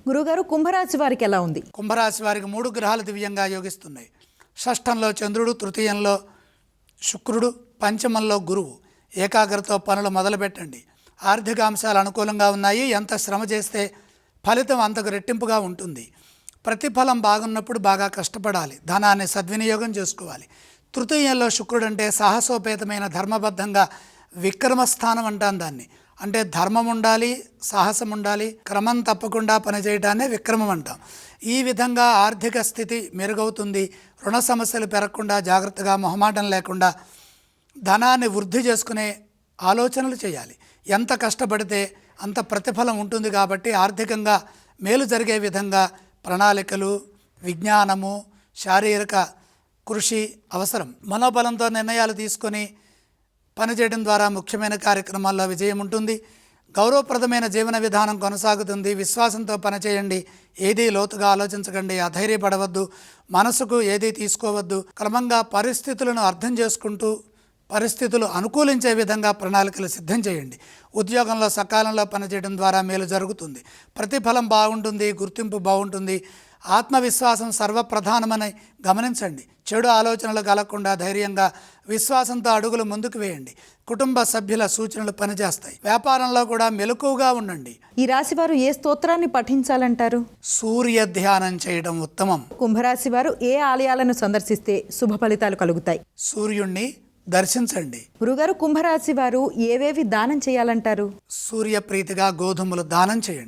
గురుగారు, కుంభరాశి వారికి ఎలా ఉంది? కుంభరాశి వారికి 3 గ్రహాలు దివ్యంగా యోగిస్తున్నాయి. షష్ఠంలో చంద్రుడు, తృతీయంలో శుక్రుడు, పంచమంలో గురువు. ఏకాగ్రతతో పనులు మొదలుపెట్టండి. ఆర్థిక అంశాలు అనుకూలంగా ఉన్నాయి. ఎంత శ్రమ చేస్తే ఫలితం అంతకు రెట్టింపుగా ఉంటుంది. ప్రతిఫలం బాగున్నప్పుడు బాగా కష్టపడాలి. ధనాన్ని సద్వినియోగం చేసుకోవాలి. తృతీయంలో శుక్రుడు అంటే సాహసోపేతమైన, ధర్మబద్ధంగా విక్రమస్థానం అంటాం దాన్ని. అంటే ధర్మం ఉండాలి, సాహసం ఉండాలి, క్రమం తప్పకుండా పనిచేయడాన్నే విక్రమం అంటాం. ఈ విధంగా ఆర్థిక స్థితి మెరుగవుతుంది. రుణ సమస్యలు పెరగకుండా జాగ్రత్తగా, మొహమాటం లేకుండా ధనాన్ని వృద్ధి చేసుకునే ఆలోచనలు చేయాలి. ఎంత కష్టపడితే అంత ప్రతిఫలం ఉంటుంది. కాబట్టి ఆర్థికంగా మేలు జరిగే విధంగా ప్రణాళికలు, విజ్ఞానము, శారీరక కృషి అవసరం. మనోబలంతో నిర్ణయాలు తీసుకొని పనిచేయడం ద్వారా ముఖ్యమైన కార్యక్రమాల్లో విజయం ఉంటుంది. గౌరవప్రదమైన జీవన విధానం కొనసాగుతుంది. విశ్వాసంతో పనిచేయండి. ఏదీ లోతుగా ఆలోచించకండి. అధైర్యపడవద్దు. మనసుకు ఏదీ తీసుకోవద్దు. క్రమంగా పరిస్థితులను అర్థం చేసుకుంటూ పరిస్థితులు అనుకూలించే విధంగా ప్రణాళికలు సిద్ధం చేయండి. ఉద్యోగంలో సకాలంలో పనిచేయడం ద్వారా మేలు జరుగుతుంది. ప్రతిఫలం బాగుంటుంది. గుర్తింపు బాగుంటుంది. ఆత్మవిశ్వాసం సర్వప్రధానమని గమనించండి. చెడు ఆలోచనలు కలగకుండా ధైర్యంగా, విశ్వాసంతో అడుగులు ముందుకు వేయండి. కుటుంబ సభ్యుల సూచనలు పనిచేస్తాయి. వ్యాపారంలో కూడా మెలకువగా ఉండండి. ఈ రాశి వారు ఏ స్తోత్రాన్ని పఠించాలంటారు? సూర్య ధ్యానం చేయడం ఉత్తమం. కుంభరాశి వారు ఏ ఆలయాలను సందర్శిస్తే శుభ ఫలితాలు కలుగుతాయి? సూర్యుణ్ణి దర్శించండి. గురుగారు, కుంభరాశి వారు ఏవేవి దానం చేయాలంటారు? సూర్యప్రీతిగా గోధుమలు దానం చేయండి.